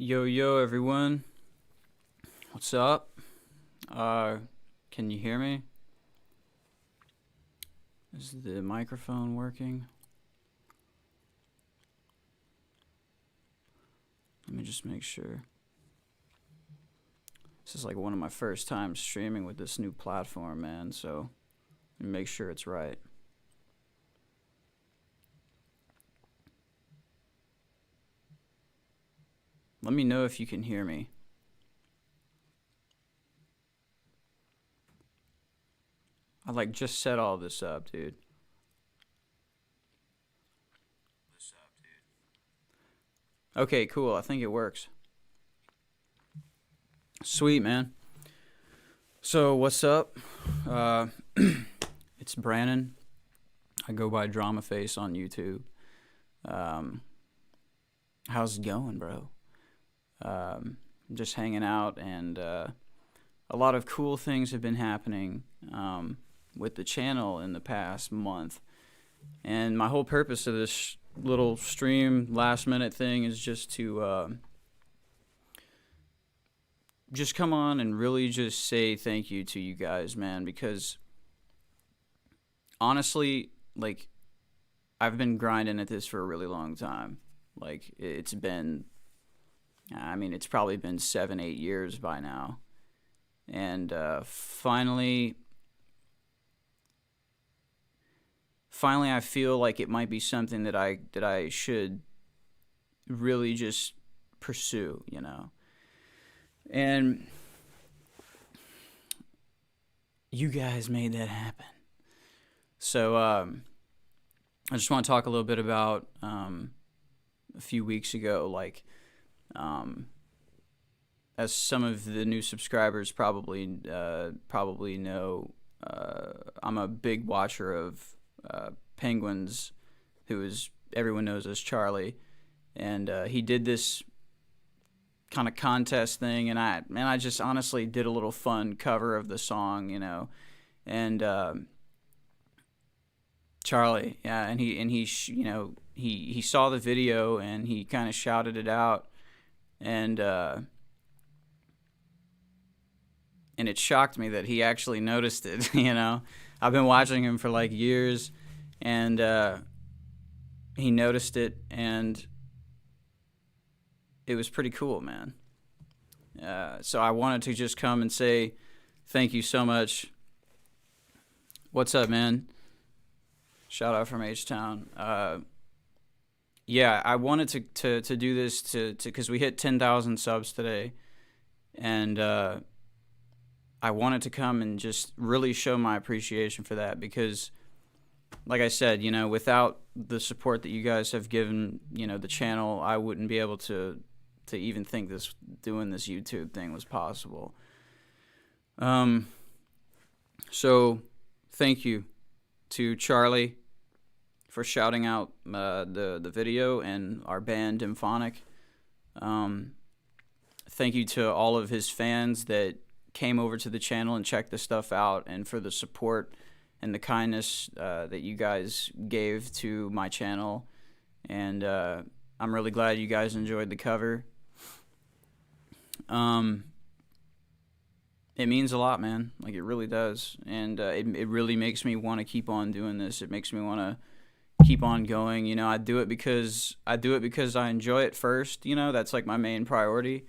Yo, yo, everyone. What's up? Can you hear me? Is the microphone working? Let me just make sure. This is like one of my first times streaming with this new platform, man, so let me make sure it's right. Let me know if you can hear me. I like just set all this up, dude. Okay, cool. I think it works. Sweet, man. So, what's up? It's Brandon. I go by Drama Face on YouTube. How's it going, bro? Just hanging out, and a lot of cool things have been happening with the channel in the past month. And my whole purpose of this little stream last minute thing is just to just come on and really just say thank you to you guys, man, because honestly, like, I've been grinding at this for a really long time. Like, it's probably been 7-8 years by now. And finally I feel like it might be something that I should really just pursue, you know. And you guys made that happen. So I just want to talk a little bit about a few weeks ago, like, as some of the new subscribers probably know, I'm a big watcher of Penguins, who is everyone knows as Charlie, and he did this kind of contest thing, and I just honestly did a little fun cover of the song, you know, and Charlie, yeah, and he saw the video and he kind of shouted it out, and it shocked me that he actually noticed it. You know, I've been watching him for like years, and he noticed it, and it was pretty cool, man. So I wanted to just come and say thank you so much. What's up, man? Shout out from H-Town. Yeah, I wanted to do this because we hit 10,000 subs today, and I wanted to come and just really show my appreciation for that, because, like I said, you know, without the support that you guys have given, you know, the channel, I wouldn't be able to even think doing this YouTube thing was possible. So thank you to Charlie for shouting out the video and our band Dymphonic. Thank you to all of his fans that came over to the channel and checked the stuff out, and for the support and the kindness that you guys gave to my channel. And I'm really glad you guys enjoyed the cover. It means a lot, man. Like, it really does. And it really makes me want to keep on doing this. It makes me want to keep on going. You know, I do it because I enjoy it first. You know, that's like my main priority.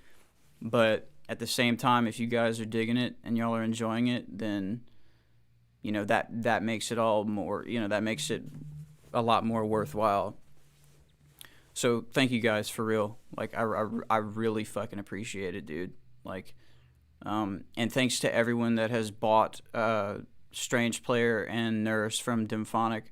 But at the same time, if you guys are digging it and y'all are enjoying it, then, you know, that makes it all more, you know, that makes it a lot more worthwhile. So thank you guys, for real. Like, I really fucking appreciate it, dude. Like, and thanks to everyone that has bought Strange Player and Nurse from Dymphonic.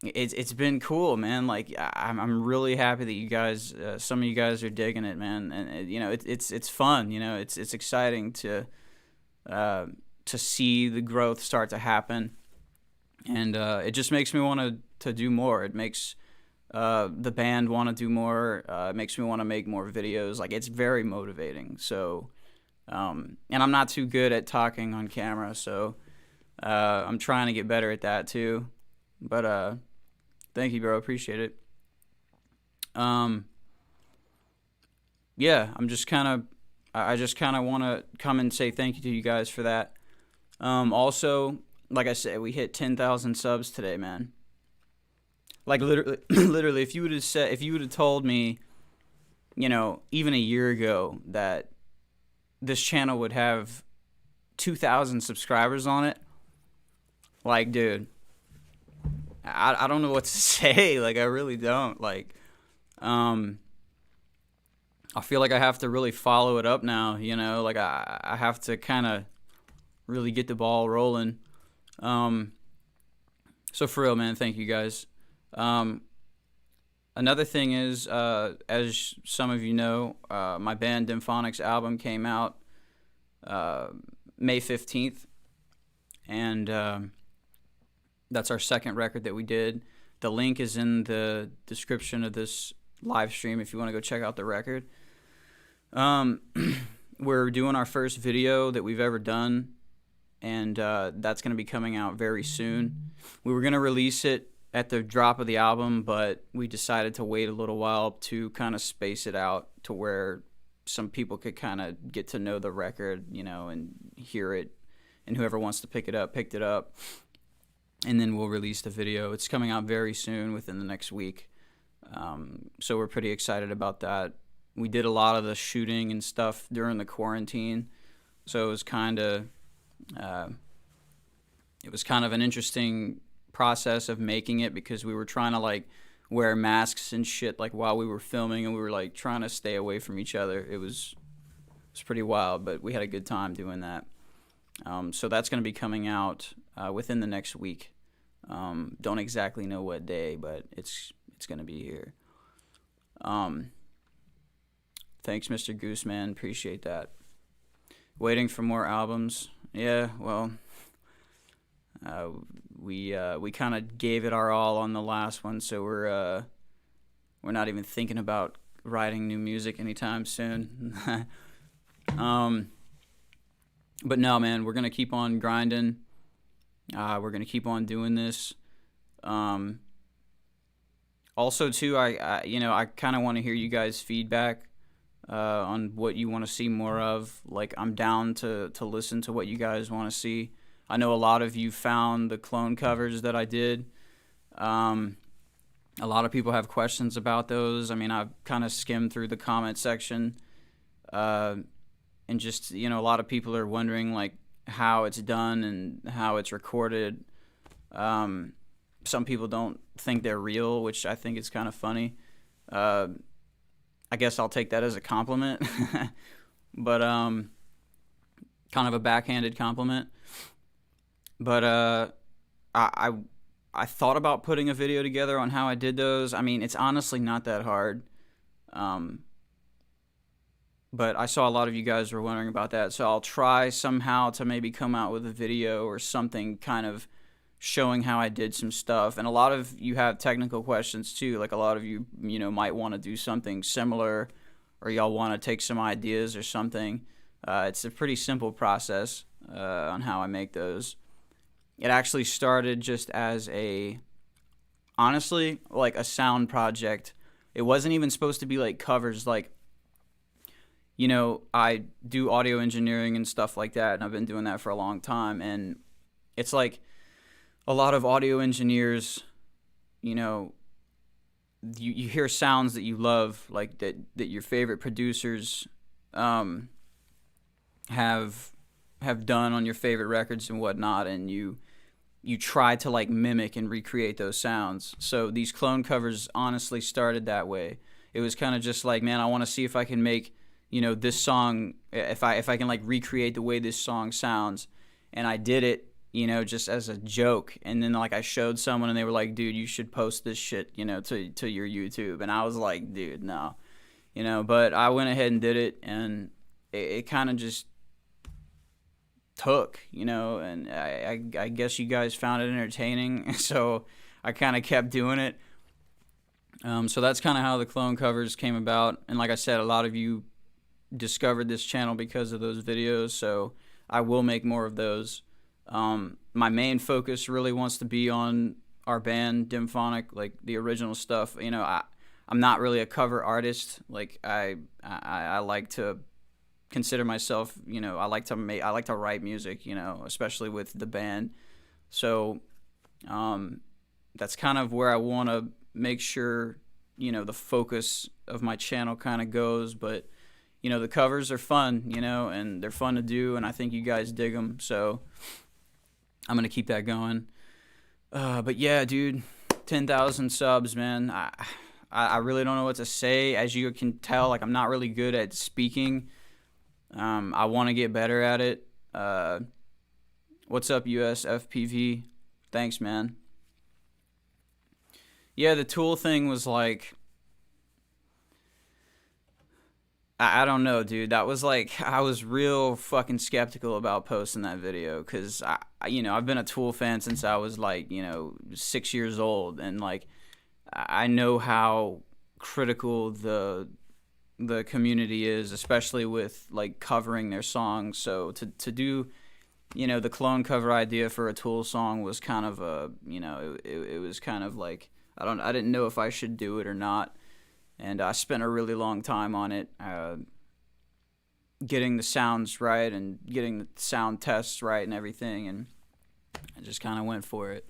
It's been cool, man. Like, I'm really happy that you guys, some of you guys are digging it, man. And you know, it's fun. You know, it's exciting to see the growth start to happen, and it just makes me want to do more. It makes the band want to do more. It makes me want to make more videos. Like, it's very motivating. So, and I'm not too good at talking on camera, so I'm trying to get better at that too. But thank you, bro. Appreciate it. yeah, I'm just kind of, I just kind of want to come and say thank you to you guys for that. Also, like I said, we hit 10,000 subs today, man. Like literally, literally, if you would have told me, even a year ago that this channel would have 2,000 subscribers on it, like, dude, I don't know what to say. Like, I really don't. Like, I feel like I have to really follow it up now, like I have to kind of really get the ball rolling. So for real, man, thank you guys. Another thing is, as some of you know, my band Dymphonics album came out May 15th, and that's our second record that we did. The link is in the description of this live stream if you want to go check out the record. We're doing our first video that we've ever done, and that's going to be coming out very soon. We were going to release it at the drop of the album, but we decided to wait a little while to kind of space it out to where some people could kind of get to know the record, and hear it, and whoever wants to pick it up, picked it up, and then we'll release the video. It's coming out very soon, within the next week, so we're pretty excited about that. We did a lot of the shooting and stuff during the quarantine, so it was kind of an interesting process of making it, because we were trying to like wear masks and shit like while we were filming, and we were like trying to stay away from each other. It was pretty wild, but we had a good time doing that. So that's going to be coming out within the next week. Don't exactly know what day, but it's going to be here. Thanks, Mr. Gooseman. Appreciate that. Waiting for more albums. Yeah, well, we kind of gave it our all on the last one, so we're not even thinking about writing new music anytime soon. But no, man, we're gonna keep on grinding. We're gonna keep on doing this. Also, too, I kind of want to hear you guys' feedback on what you want to see more of. Like, I'm down to listen to what you guys want to see. I know a lot of you found the clone covers that I did. A lot of people have questions about those. I mean, I've kind of skimmed through the comment section, and just, a lot of people are wondering, like, how it's done and how it's recorded. Some people don't think they're real, which I think is kind of funny. I guess I'll take that as a compliment, but kind of a backhanded compliment. But I thought about putting a video together on how I did those. I mean, it's honestly not that hard. But I saw a lot of you guys were wondering about that, so I'll try somehow to maybe come out with a video or something kind of showing how I did some stuff. And a lot of you have technical questions too. Like, a lot of you, might want to do something similar, or y'all want to take some ideas or something. It's a pretty simple process on how I make those. It actually started just as honestly, like a sound project. It wasn't even supposed to be like covers. Like, I do audio engineering and stuff like that, and I've been doing that for a long time. And it's like a lot of audio engineers, you hear sounds that you love, like that your favorite producers have done on your favorite records and whatnot, and you try to like mimic and recreate those sounds. So these clone covers honestly started that way. It was kind of just like, man, I want to see if I can make, this song, if I can like recreate the way this song sounds. And I did it, just as a joke. And then like I showed someone and they were like, dude, you should post this shit, to your YouTube. And I was like, dude, no, but I went ahead and did it, and it kind of just took, and I guess you guys found it entertaining, so I kind of kept doing it. So that's kind of how the clone covers came about. And like I said, a lot of you discovered this channel because of those videos, so I will make more of those. My main focus really wants to be on our band Dymphonic, like the original stuff. I'm not really a cover artist. Like I like to consider myself, I like to write music, especially with the band. So that's kind of where I want to make sure, the focus of my channel kind of goes. But, the covers are fun, and they're fun to do, and I think you guys dig them. So I'm going to keep that going. But yeah, dude, 10,000 subs, man. I really don't know what to say. As you can tell, like, I'm not really good at speaking. I want to get better at it. What's up, USFPV? Thanks, man. Yeah, the Tool thing was like, I don't know, dude. That was like, I was real fucking skeptical about posting that video because I've been a Tool fan since I was like, 6 years old, and like, I know how critical the community is, especially with like covering their songs. So to do, the clone cover idea for a Tool song was kind of a, it was kind of like, I didn't know if I should do it or not. And I spent a really long time on it, getting the sounds right and getting the sound tests right and everything. And I just kind of went for it.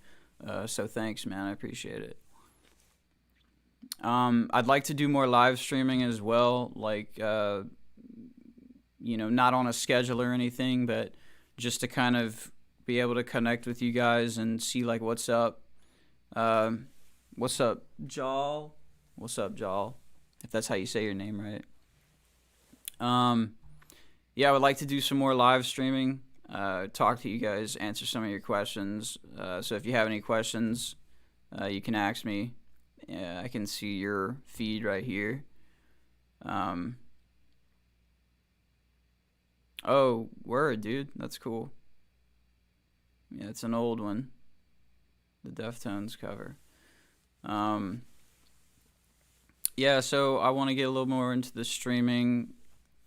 So thanks, man. I appreciate it. I'd like to do more live streaming as well. Like, not on a schedule or anything, but just to kind of be able to connect with you guys and see like what's up. What's up, Jal? What's up, Jal? If that's how you say your name, right? Yeah, I would like to do some more live streaming, talk to you guys, answer some of your questions. So if you have any questions, you can ask me. Yeah, I can see your feed right here. Oh, word, dude. That's cool. Yeah, it's an old one. The Deftones cover. Yeah, so I want to get a little more into the streaming.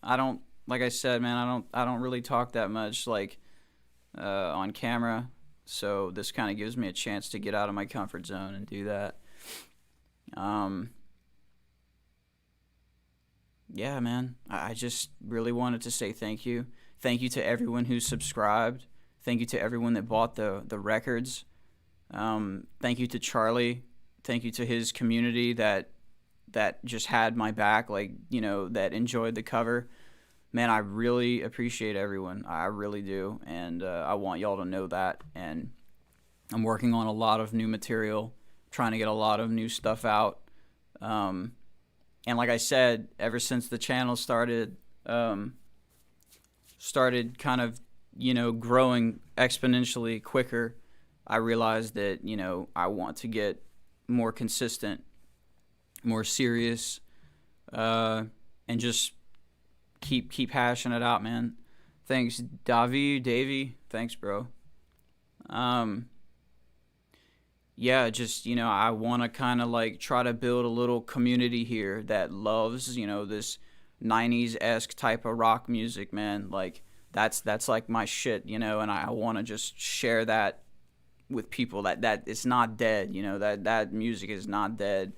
Like I said, man, I don't really talk that much like on camera. So this kind of gives me a chance to get out of my comfort zone and do that. Yeah, man, I just really wanted to say thank you. Thank you to everyone who subscribed. Thank you to everyone that bought the records. Thank you to Charlie. Thank you to his community that just had my back, like, that enjoyed the cover. Man, I really appreciate everyone. I really do. And I want y'all to know that. And I'm working on a lot of new material, trying to get a lot of new stuff out. And like I said, ever since the channel started kind of, growing exponentially quicker, I realized that, I want to get more consistent, more serious, and just keep hashing it out, man. Thanks, Davey. Thanks, bro. Yeah, just, I want to kind of like try to build a little community here that loves, this 90s-esque type of rock music, man. Like, that's like my shit, and I want to just share that with people, that it's not dead, that music is not dead.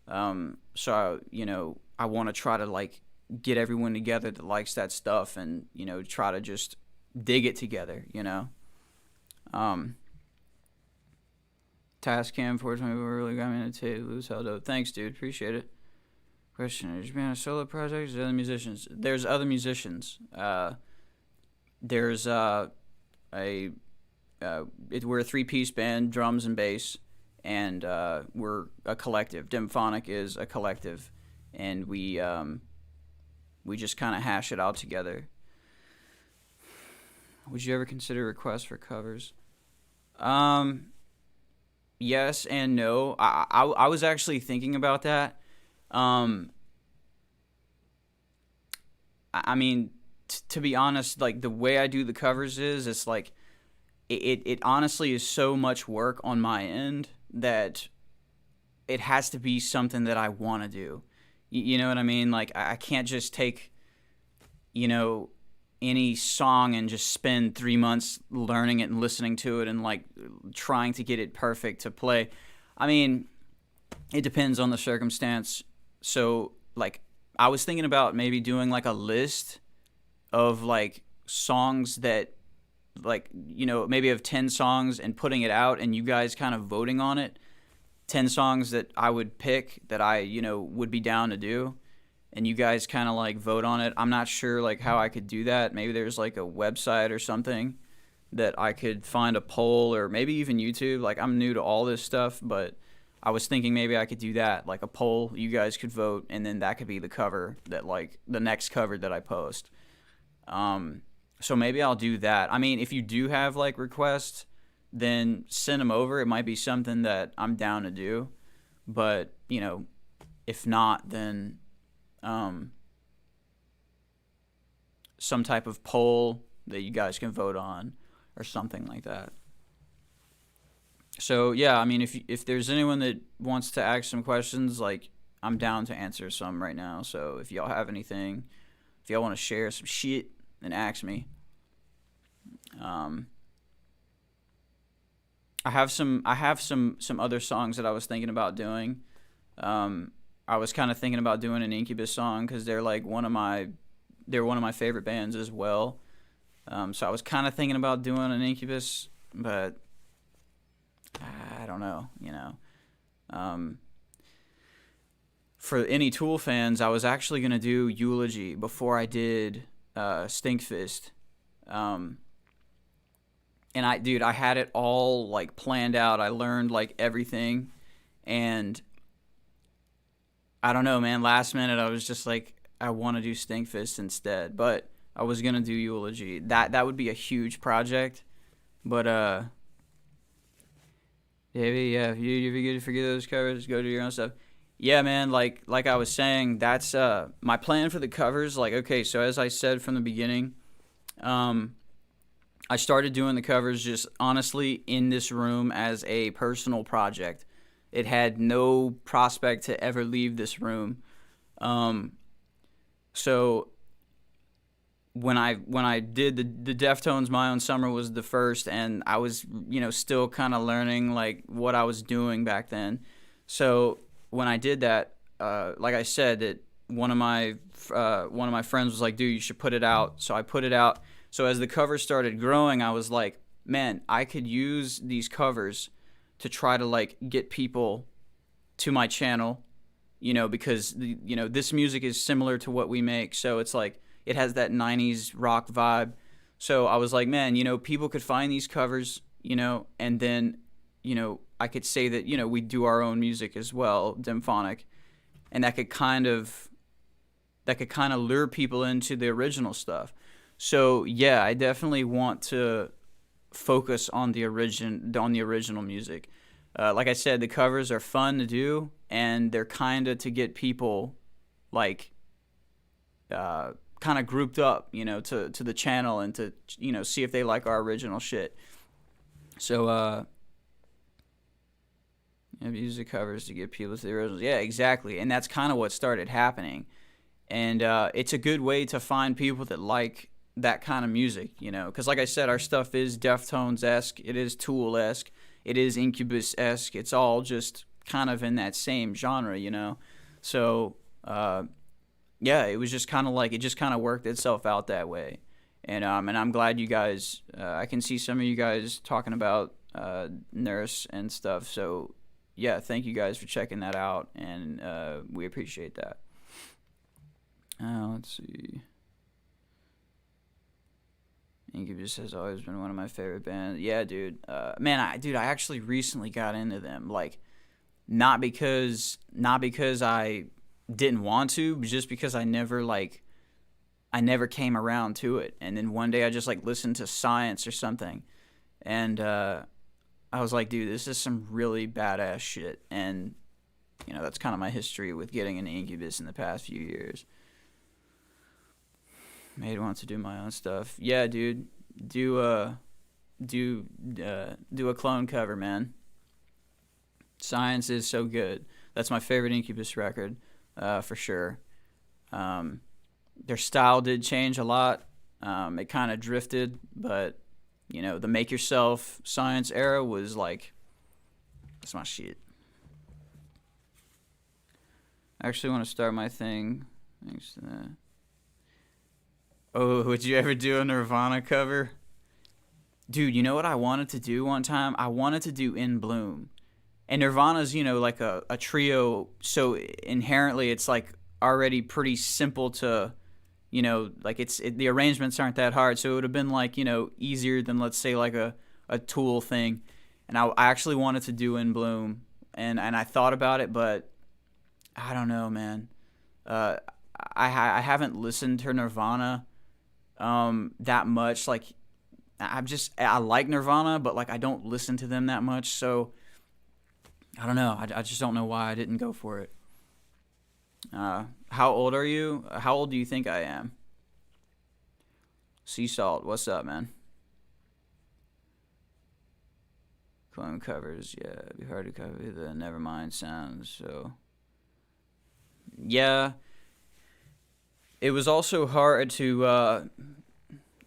So, I want to try to like get everyone together that likes that stuff and, try to just dig it together, Tascam 424 really got me into lose how dope. Thanks, dude. Appreciate it. Question: Is being a solo project? Is there other musicians? There's other musicians. There's we're a 3-piece band, drums and bass, and we're a collective. Dymphonic is a collective, and we just kind of hash it out together. Would you ever consider requests for covers? Yes and no. I was actually thinking about that. I mean, to be honest, like the way I do the covers is it's like it honestly is so much work on my end that it has to be something that I want to do. You know what I mean? Like I can't just take, any song and just spend 3 months learning it and listening to it and like trying to get it perfect to play. I mean, it depends on the circumstance. So like I was thinking about maybe doing like a list of like songs that, like, maybe of 10 songs and putting it out and you guys kind of voting on it. 10 songs that I would pick that I, would be down to do, and you guys kind of like vote on it. I'm not sure like how I could do that. Maybe there's like a website or something that I could find a poll, or maybe even YouTube. Like, I'm new to all this stuff, but I was thinking maybe I could do that, like a poll. You guys could vote, and then that could be the cover that, like, the next cover that I post. So maybe I'll do that. I mean, if you do have like requests, then send them over. It might be something that I'm down to do, but if not, then some type of poll that you guys can vote on or something like that. So yeah, I mean, if there's anyone that wants to ask some questions, like, I'm down to answer some right now. So if y'all have anything, if y'all want to share some shit, then ask me. I have some other songs that I was thinking about doing. I was kind of thinking about doing an Incubus song because they're one of my favorite bands as well. So I was kind of thinking about doing an Incubus, but I don't know, For any Tool fans, I was actually going to do Eulogy before I did Stinkfist. And I had it all like planned out. I learned like everything, and I don't know, man. Last minute, I was just like, I want to do Stinkfist instead, but I was gonna do Eulogy. That would be a huge project, but yeah, if you forget those covers, go do your own stuff. Yeah, man. Like I was saying, that's my plan for the covers. Like, okay, so as I said from the beginning, I started doing the covers just honestly in this room as a personal project. It had no prospect to ever leave this room. So when I did the Deftones My Own Summer was the first, and I was still kind of learning like what I was doing back then. So when I did that, like I said, that one of my friends was like, dude, you should put it out. So I put it out. So as the covers started growing, I was like, man, I could use these covers to try to like get people to my channel, because this music is similar to what we make. So it's like, it has that 90s rock vibe. So I was like, man, people could find these covers, and then, I could say that, we do our own music as well, Dymphonic, and that could kind of lure people into the original stuff. So yeah, I definitely want to focus on the original music. Like I said, the covers are fun to do, and they're kind of to get people like kind of grouped up, to the channel, and to see if they like our original shit. So music covers to get people to the originals. Yeah, exactly, and that's kind of what started happening, and it's a good way to find people that like that kind of music, because like I said, our stuff is Deftones-esque, it is Tool-esque, it is Incubus-esque. It's all just kind of in that same genre, So yeah, it was just kind of like, it just kind of worked itself out that way. And I'm glad you guys, I can see some of you guys talking about Nurse and stuff. So yeah, thank you guys for checking that out, and we appreciate that. Let's see. Incubus has always been one of my favorite bands. Yeah, dude. Man, I actually recently got into them. Like, not because I didn't want to, but just because I never came around to it. And then one day I just like listened to Science or something, and I was like, dude, this is some really badass shit. And that's kind of my history with getting into Incubus in the past few years. Made want to do my own stuff. Yeah, dude. Do a clone cover, man. Science is so good. That's my favorite Incubus record, for sure. Their style did change a lot. It kind of drifted, but the Make Yourself Science era was like, that's my shit. I actually want to start my thing. Thanks to that. Oh, would you ever do a Nirvana cover? Dude, you know what I wanted to do one time? I wanted to do In Bloom. And Nirvana's, like a trio, so inherently it's like already pretty simple to, like the arrangements aren't that hard. So it would have been like, easier than, let's say, like a Tool thing. And I actually wanted to do In Bloom. And I thought about it, but I don't know, man. Uh, I haven't listened to Nirvana that much. Like, I like Nirvana, but like I don't listen to them that much. So I don't know. I just don't know why I didn't go for it. How old are you? How old do you think I am? Sea Salt, what's up, man? Clone covers, yeah, it'd be hard to copy the Nevermind sounds. So yeah, it was also hard to.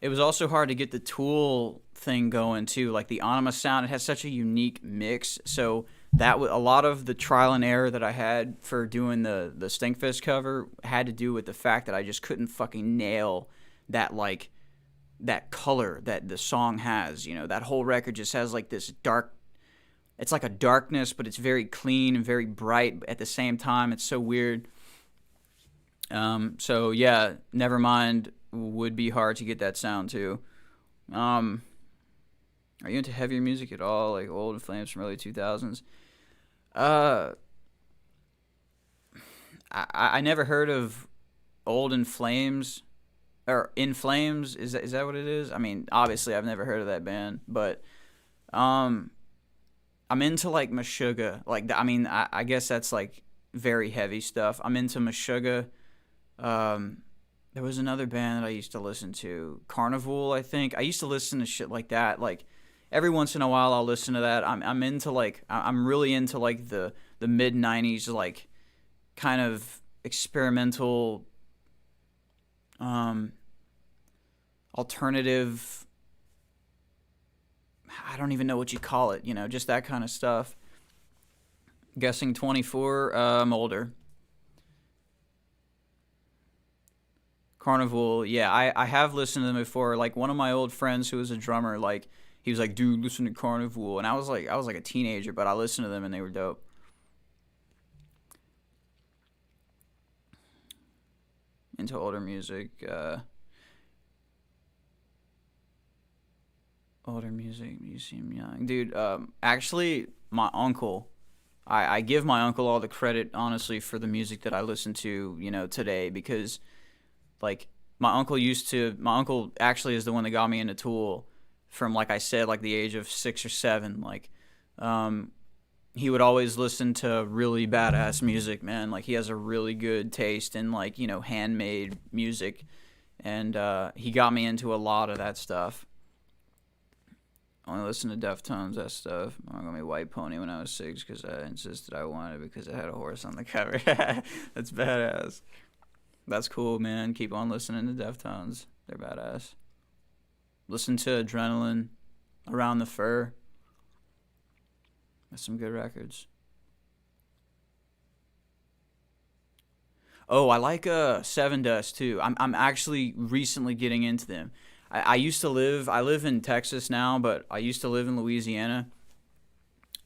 It was also hard to get the Tool thing going too. Like the Anima sound, it has such a unique mix. So that a lot of the trial and error that I had for doing the Stinkfist cover had to do with the fact that I just couldn't fucking nail that that color that the song has. That whole record just has like this dark. It's like a darkness, but it's very clean and very bright at the same time. It's so weird. So yeah, Nevermind would be hard to get that sound too. Are you into heavier music at all, like Old In Flames from early 2000s? I never heard of Old In Flames, or In Flames. Is that what it is? I mean, obviously I've never heard of that band, but I'm into like Meshuggah. Like I guess that's like very heavy stuff. I'm into Meshuggah. There was another band that I used to listen to, Carnival, I think. I used to listen to shit like that. Like every once in a while, I'll listen to that. I'm into like I'm really into like the mid '90s like kind of experimental, alternative. I don't even know what you call it. Just that kind of stuff. Guessing 24. I'm older. Carnival, yeah, I have listened to them before. Like one of my old friends who was a drummer, like he was like, "Dude, listen to Carnival," and I was like a teenager, but I listened to them and they were dope. Into older music, you seem young, dude. Actually, my uncle, I give my uncle all the credit, honestly, for the music that I listen to, today because. Like my uncle actually is the one that got me into Tool from, like I said, like the age of 6 or 7. Like he would always listen to really badass music, man. Like he has a really good taste in like handmade music, and he got me into a lot of that stuff. I only listened to Deftones, that stuff. I'm gonna be White Pony when I was 6 because I insisted I wanted it because it had a horse on the cover. That's badass. That's cool, man. Keep on listening to Deftones. They're badass. Listen to Adrenaline, Around the Fur. That's some good records. Oh, I like Sevendust too. I'm actually recently getting into them. I live in Texas now, but I used to live in Louisiana.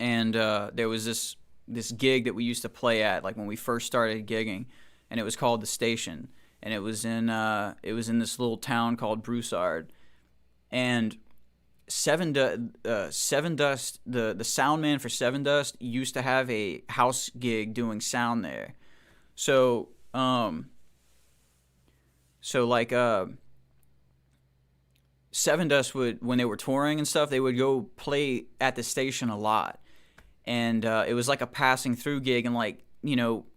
And there was this gig that we used to play at, like when we first started gigging, and it was called The Station, and it was in this little town called Broussard, and Sevendust, the sound man for Sevendust used to have a house gig doing sound there, so like Sevendust would, when they were touring and stuff, they would go play at the station a lot, and it was like a passing through gig, and like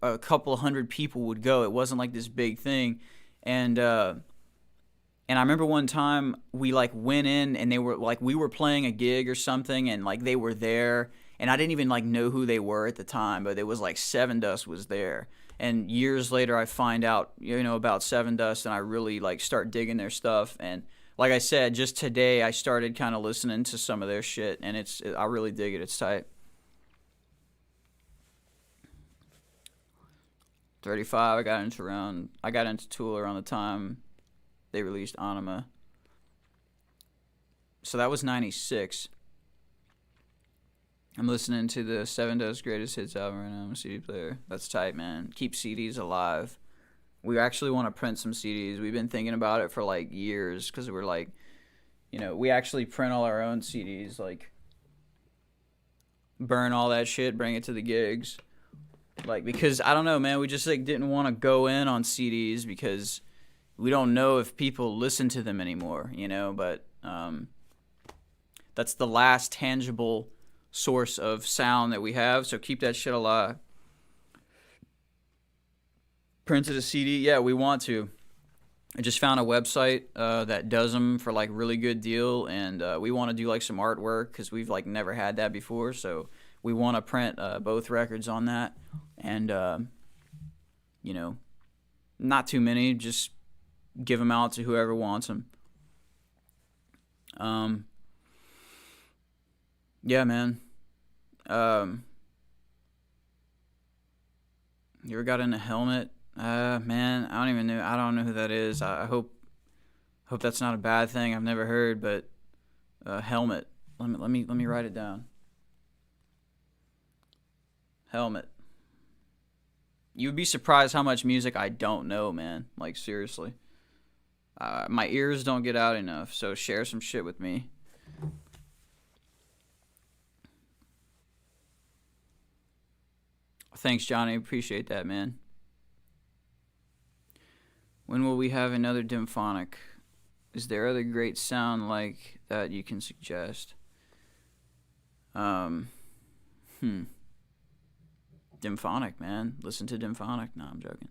a couple of hundred people would go. It wasn't like this big thing, and I remember one time we like went in and they were like, we were playing a gig or something, and like they were there, and I didn't even like know who they were at the time, but it was like Sevendust was there, and years later I find out about Sevendust, and I really like start digging their stuff, and like I said, just today I started kind of listening to some of their shit, and I really dig it. It's tight. 35. I got into Tool around the time they released Anima. So that was 96. I'm listening to the Seven Dust Greatest Hits album right now on a CD player. That's tight, man. Keep CDs alive. We actually want to print some CDs. We've been thinking about it for like years because we're like, we actually print all our own CDs, like burn all that shit, bring it to the gigs. Like, because I don't know, man, we just like didn't want to go in on CDs because we don't know if people listen to them anymore, but that's the last tangible source of sound that we have, so keep that shit alive. Printed a CD, yeah, we want to. I just found a website that does them for like really good deal, and we want to do like some artwork because we've like never had that before, so we want to print both records on that, and not too many, just give them out to whoever wants them. Yeah, man. You ever got in a Helmet? Man, I don't know who that is. I hope that's not a bad thing. I've never heard, but Helmet. Let me write it down. Helmet. You would be surprised how much music I don't know, man. Like, seriously. My ears don't get out enough, so share some shit with me. Thanks, Johnny. Appreciate that, man. When will we have another Dymphonic? Is there other great sound like that you can suggest? Dymphonic, man. Listen to Dymphonic. No, I'm joking.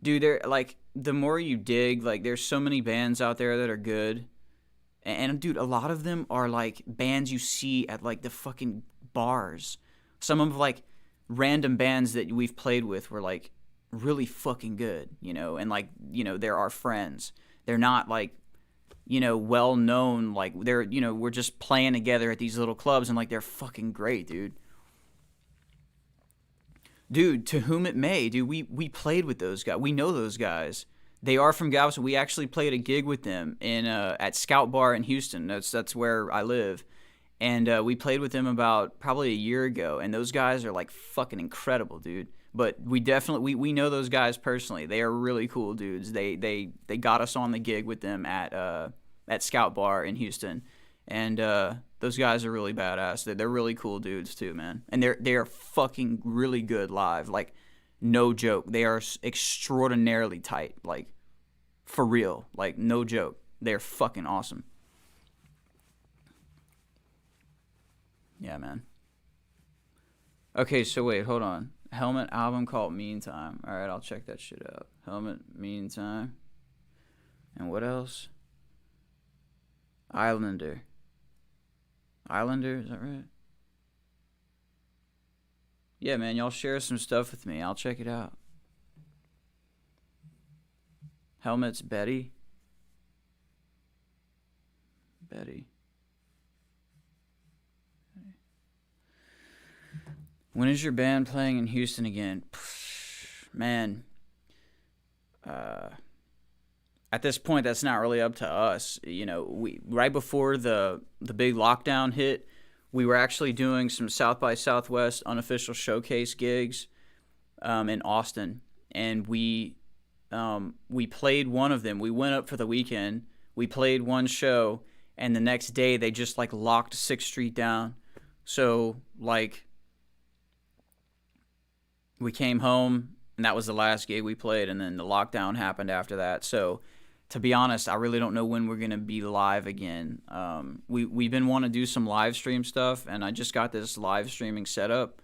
Dude, they're like, the more you dig, like, there's so many bands out there that are good. And dude, a lot of them are like bands you see at like the fucking bars. Some of like random bands that we've played with were like really fucking good, and like, they're our friends. They're not like, well known, like they're, we're just playing together at these little clubs and like they're fucking great, dude. Dude, To Whom It May, dude, we played with those guys. We know those guys. They are from Galveston. We actually played a gig with them in at Scout Bar in Houston. That's where I live. And we played with them about probably a year ago, and those guys are like fucking incredible, dude. But we definitely we know those guys personally. They are really cool dudes. They got us on the gig with them at Scout Bar in Houston, and those guys are really badass. They're really cool dudes too, man. And they are fucking really good live. Like, no joke. They are extraordinarily tight. Like, for real. Like, no joke. They're fucking awesome. Yeah, man. Okay, so wait, hold on. Helmet album called Meantime. All right, I'll check that shit out. Helmet, Meantime. And what else? Islander. Islander, is that right? Yeah, man, y'all share some stuff with me. I'll check it out. Helmet's Betty. Betty. When is your band playing in Houston again? Man, at this point, that's not really up to us. We right before the big lockdown hit, we were actually doing some South by Southwest unofficial showcase gigs in Austin, and we played one of them. We went up for the weekend. We played one show, and the next day they just like locked 6th Street down. So like, we came home, and that was the last gig we played, and then the lockdown happened after that. So, to be honest, I really don't know when we're going to be live again. We've been wanting to do some live stream stuff, and I just got this live streaming set up.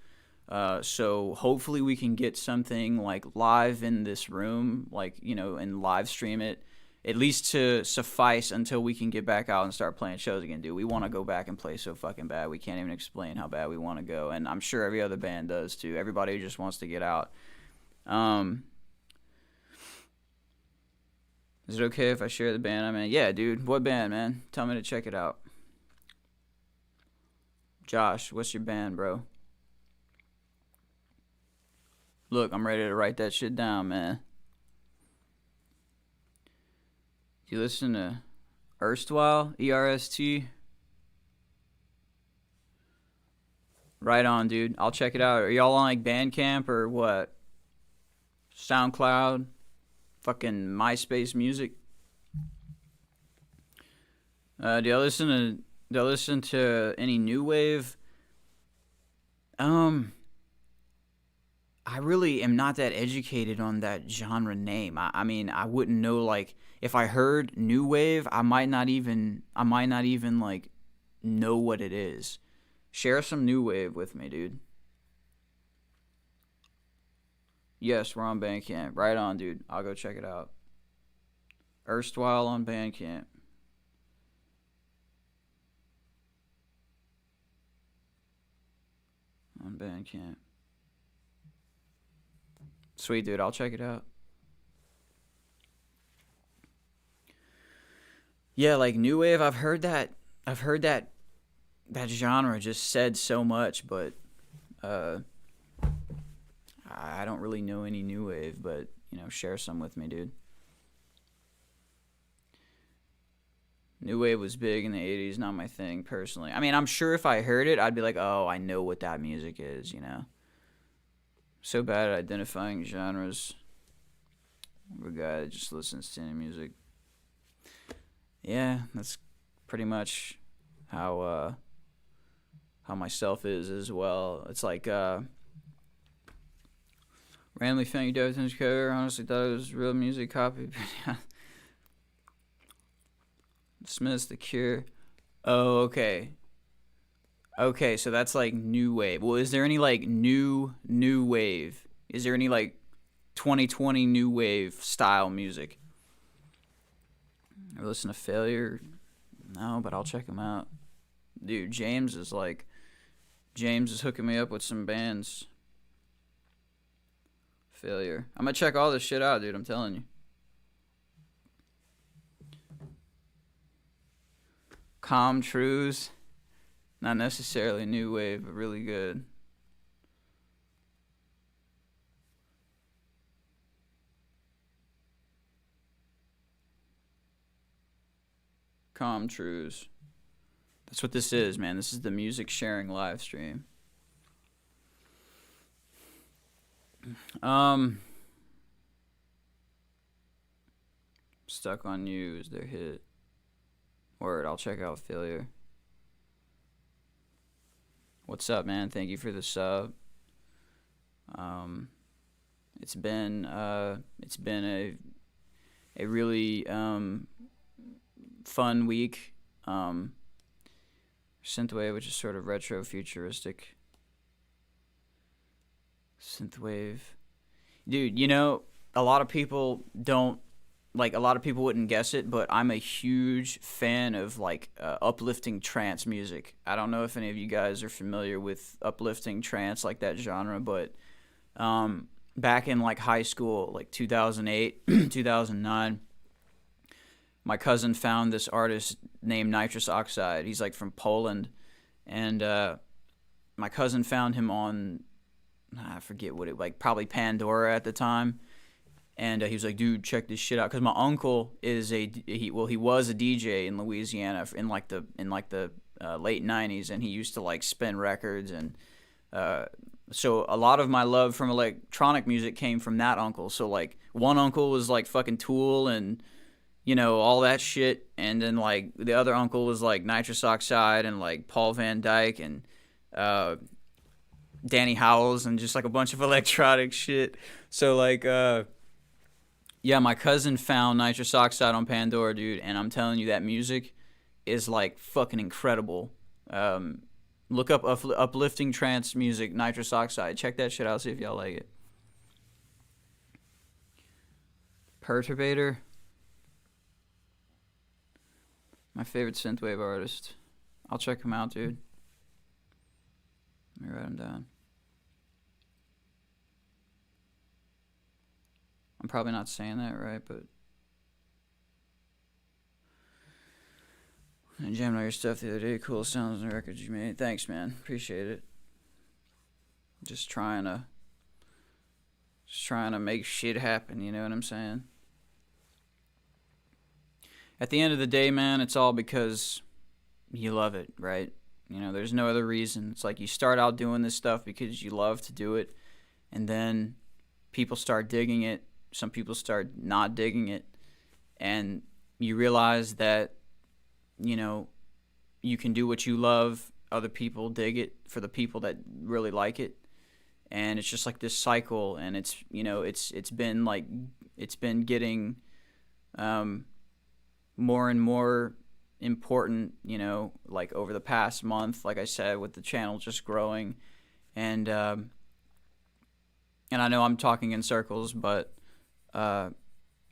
So, hopefully we can get something, like, live in this room, like, and live stream it, at least to suffice until we can get back out and start playing shows again, dude. We want to go back and play so fucking bad. We can't even explain how bad we want to go. And I'm sure every other band does too. Everybody just wants to get out. Is it okay if I share the band I'm in? Yeah, dude. What band, man? Tell me to check it out. Josh, what's your band, bro? Look, I'm ready to write that shit down, man. You listen to Erstwhile, ERST? Right on, dude. I'll check it out. Are y'all on like Bandcamp or what? SoundCloud? Fucking MySpace Music? Do y'all listen to any new wave? I really am not that educated on that genre name. I mean, I wouldn't know, like, if I heard new wave, I might not even like know what it is. Share some new wave with me, dude. Yes, we're on Bandcamp. Right on, dude. I'll go check it out. Erstwhile on Bandcamp. On Bandcamp. Sweet, dude. I'll check it out. Yeah, like new wave. I've heard that genre just said so much, but uh, I don't really know any new wave. But share some with me, dude. New wave was big in the '80s. Not my thing personally. I mean, I'm sure if I heard it, I'd be like, oh, I know what that music is. So bad at identifying genres. I'm a guy that just listens to any music. Yeah, that's pretty much how myself is as well. It's like randomly found you Deftones cover. Honestly thought it was real music copy. Smith's The Cure. Oh, okay. Okay, so that's like new wave. Well, is there any like new wave? Is there any like 2020 new wave style music? Ever listen to Failure? No, but I'll check them out. Dude, James is hooking me up with some bands. Failure. I'm gonna check all this shit out, dude. I'm telling you. Calm Trues. Not necessarily new wave, but really good. Calm Trues. That's what this is, man. This is the music sharing live stream. Stuck on You is their hit. Word, I'll check out Failure. What's up, man? Thank you for the sub. It's been a really fun week. Synthwave, which is sort of retro futuristic. Synthwave. Dude, a lot of people wouldn't guess it, but I'm a huge fan of like uplifting trance music. I don't know if any of you guys are familiar with uplifting trance, like that genre, but back in like high school, like 2008, 2009, my cousin found this artist named Nitrous Oxide. He's like from Poland, and my cousin found him on, I forget what it, like probably Pandora at the time, and he was like, "Dude, check this shit out." Because my uncle is he was a DJ in Louisiana in like the late '90s, and he used to like spin records, and so a lot of my love from electronic music came from that uncle. So like one uncle was like fucking Tool and all that shit, and then like the other uncle was like Nitrous Oxide and like Paul Van Dyke and Danny Howells and just like a bunch of electronic shit. So like yeah, my cousin found Nitrous Oxide on Pandora, dude, and I'm telling you that music is like fucking incredible. Look up uplifting trance music, Nitrous Oxide. Check that shit out, see if y'all like it. Perturbator. My favorite synthwave artist. I'll check him out, dude. Let me write him down. I'm probably not saying that right, but I jammed on your stuff the other day. Cool sounds and records you made. Thanks, man. Appreciate it. Just trying to Just trying to make shit happen, you know what I'm saying? At the end of the day, man, it's all because you love it, right? You know, there's no other reason. It's like you start out doing this stuff because you love to do it, and then people start digging it. Some people start not digging it, and you realize that, you know, you can do what you love. Other people dig it for the people that really like it, and it's just like this cycle. And it's, you know, it's been like, it's been getting more and more important, you know, like over the past month, like I said, with the channel just growing. And I know I'm talking in circles, but I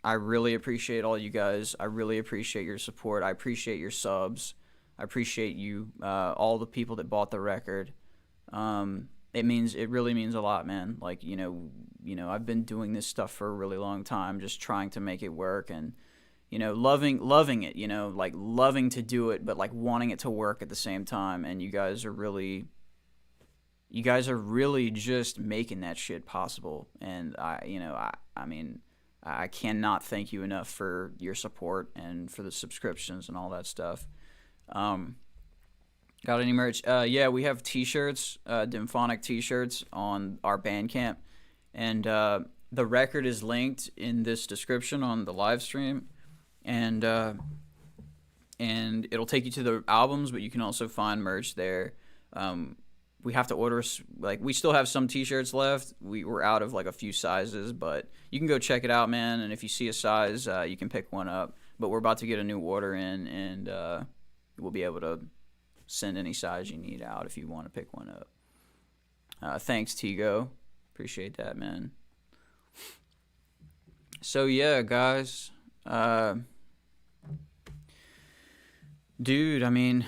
really appreciate all you guys. I really appreciate your support. I appreciate your subs. I appreciate you, all the people that bought the record. It really means a lot, man. Like, you know, I've been doing this stuff for a really long time, just trying to make it work, and, you know, loving it, you know, like loving to do it, but like wanting it to work at the same time. And you guys are really just making that shit possible. And I mean, I cannot thank you enough for your support and for the subscriptions and all that stuff. Got any merch? Yeah, we have t-shirts, Dymphonic t-shirts on our Bandcamp, and the record is linked in this description on the live stream, and it'll take you to the albums, but you can also find merch there. We have to order, like, we still have some t-shirts left. We're out of like a few sizes, but you can go check it out, man. And if you see a size, you can pick one up. But we're about to get a new order in, and we'll be able to send any size you need out if you want to pick one up. Thanks, Tigo. Appreciate that, man. So yeah, guys. Dude, I mean,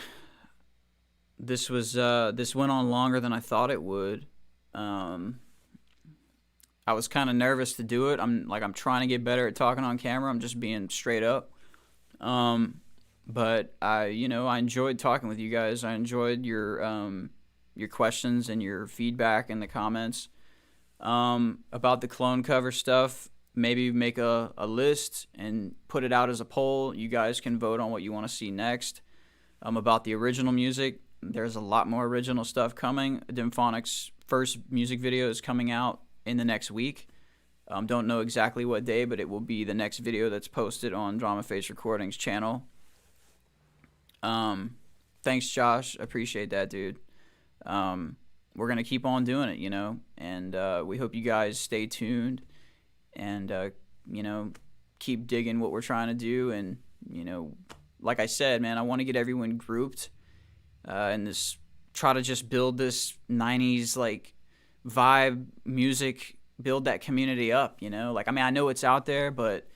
this went on longer than I thought it would. I was kind of nervous to do it. I'm trying to get better at talking on camera. I'm just being straight up. But I enjoyed talking with you guys. I enjoyed your questions and your feedback in the comments about the clone cover stuff. Maybe make a list and put it out as a poll. You guys can vote on what you want to see next. About the original music, there's a lot more original stuff coming. Dymphonic's first music video is coming out in the next week. Don't know exactly what day, but it will be the next video that's posted on Drama Face Recordings channel. Thanks, Josh. Appreciate that, dude. We're going to keep on doing it, you know, and we hope you guys stay tuned and, keep digging what we're trying to do. And, like I said, man, I want to get everyone grouped and try to just build this 90s, like, vibe music, build that community up, you know? Like, I mean, I know it's out there, but,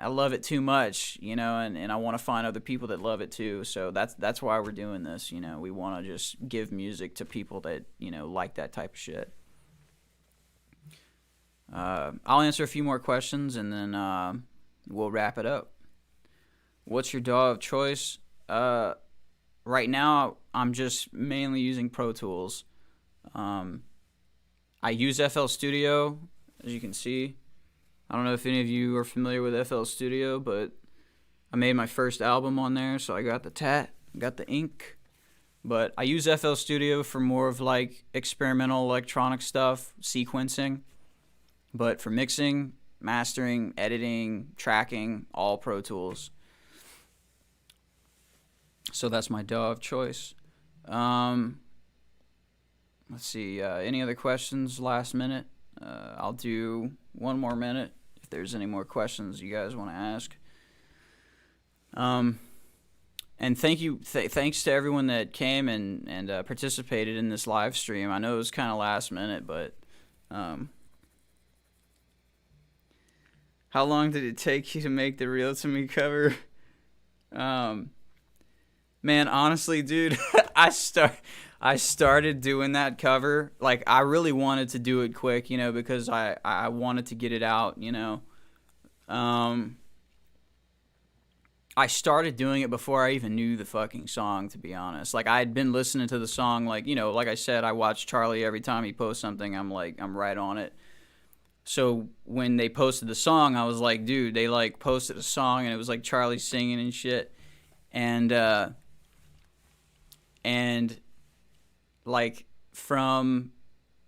I love it too much, and I want to find other people that love it too. So that's why we're doing this, We want to just give music to people that, like that type of shit. I'll answer a few more questions, and then we'll wrap it up. What's your DAW of choice? Right now, I'm just mainly using Pro Tools. I use FL Studio, as you can see. I don't know if any of you are familiar with FL Studio, but I made my first album on there, so I got the tat, got the ink. But I use FL Studio for more of like experimental electronic stuff, sequencing. But for mixing, mastering, editing, tracking, all Pro Tools. So that's my DAW of choice. Let's see, any other questions last minute? I'll do one more minute if there's any more questions you guys want to ask. And thanks to everyone that came and participated in this live stream. I know it was kind of last minute, but how long did it take you to make the Real To Me cover? Man, honestly, dude, I started doing that cover. Like, I really wanted to do it quick, because I wanted to get it out, I started doing it before I even knew the fucking song, to be honest. Like, I had been listening to the song, like, like I said, I watch Charlie every time he posts something. I'm right on it. So when they posted the song, I was like, dude, they like posted a song and it was like Charlie singing and shit. And and like from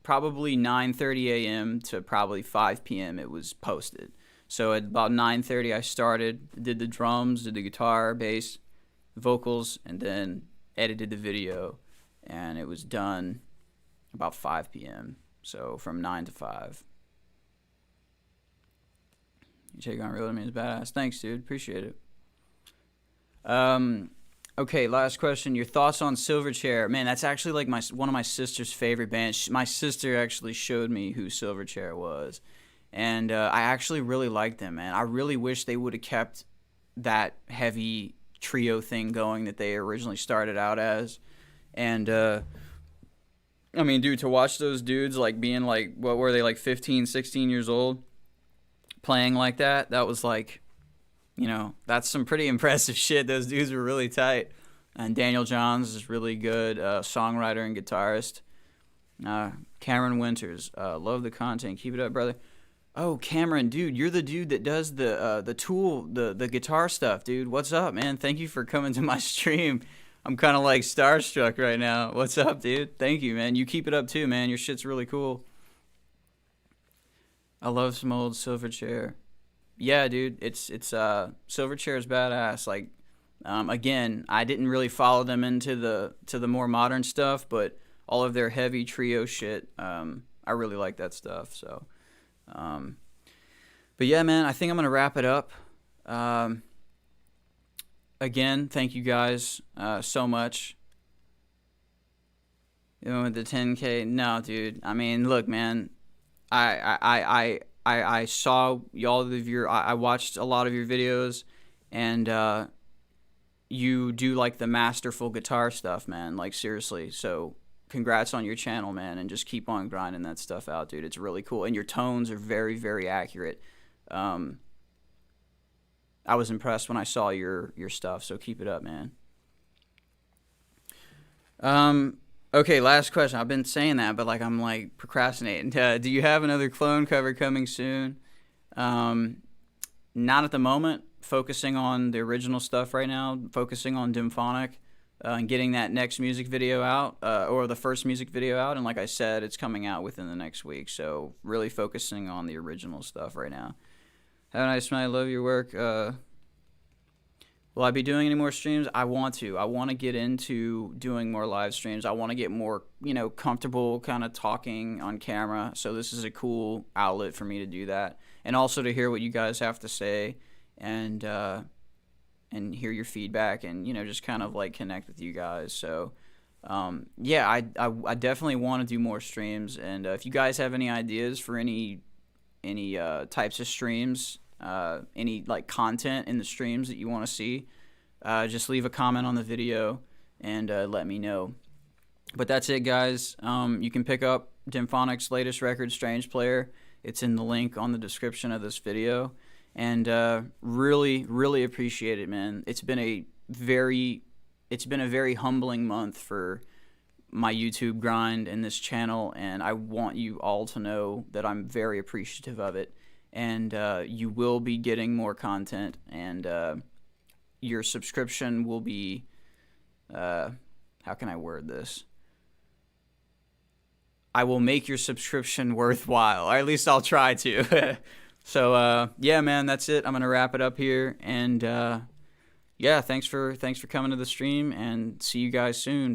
probably 9:30 a.m. to probably 5 p.m. it was posted. So at about 9:30 I started, did the drums, did the guitar, bass, vocals, and then edited the video, and it was done about 5 p.m. So from 9 to 5. You take on real to me is badass. Thanks, dude. Appreciate it. Okay, last question. Your thoughts on Silverchair? Man, that's actually like one of my sister's favorite bands. My sister actually showed me who Silverchair was, and I actually really liked them, man. I really wish they would have kept that heavy trio thing going that they originally started out as. And I mean, dude, to watch those dudes like being like, what were they, like 15, 16 years old, playing like that, that was like, you know, that's some pretty impressive shit. Those dudes were really tight. And Daniel Johns is really good songwriter and guitarist. Cameron Winters, love the content. Keep it up, brother. Oh, Cameron, dude, you're the dude that does the Tool, the guitar stuff, dude. What's up, man? Thank you for coming to my stream. I'm kind of like starstruck right now. What's up, dude? Thank you, man. You keep it up too, man. Your shit's really cool. I love some old Silverchair. Yeah, dude, it's Silverchair is badass. Like, again, I didn't really follow them into the more modern stuff, but all of their heavy trio shit, I really like that stuff. So, but yeah, man, I think I'm gonna wrap it up. Again, thank you guys so much. You know, with the 10K, no, dude. I mean, look, man, I saw y'all of your, I watched a lot of your videos, and you do like the masterful guitar stuff, man. Like, seriously. So congrats on your channel, man, and just keep on grinding that stuff out, dude. It's really cool, and your tones are very, very accurate. I was impressed when I saw your stuff, so keep it up, man. Okay, last question. I've been saying that, but like I'm like procrastinating. Do you have another clone cover coming soon? Not at the moment. Focusing on the original stuff right now. Focusing on Dymphonic and getting that next music video out, or the first music video out. And like I said, it's coming out within the next week. So really focusing on the original stuff right now. Have a nice night. I love your work. Will I be doing any more streams? I want to. I want to get into doing more live streams. I want to get more, you know, comfortable kind of talking on camera. So this is a cool outlet for me to do that. And also to hear what you guys have to say and hear your feedback and, you know, just kind of like connect with you guys. So, yeah, I definitely want to do more streams. And if you guys have any ideas for any types of streams, any like content in the streams that you want to see, just leave a comment on the video and let me know. But that's it, guys. You can pick up Dymphonic's latest record, Strange Player. It's in the link on the description of this video. And really, really appreciate it, man. It's been a very humbling month for my YouTube grind and this channel, and I want you all to know that I'm very appreciative of it. And you will be getting more content, and your subscription will be, how can I word this? I will make your subscription worthwhile, or at least I'll try to. So yeah, man, that's it. I'm gonna wrap it up here, and yeah, thanks for coming to the stream, and see you guys soon.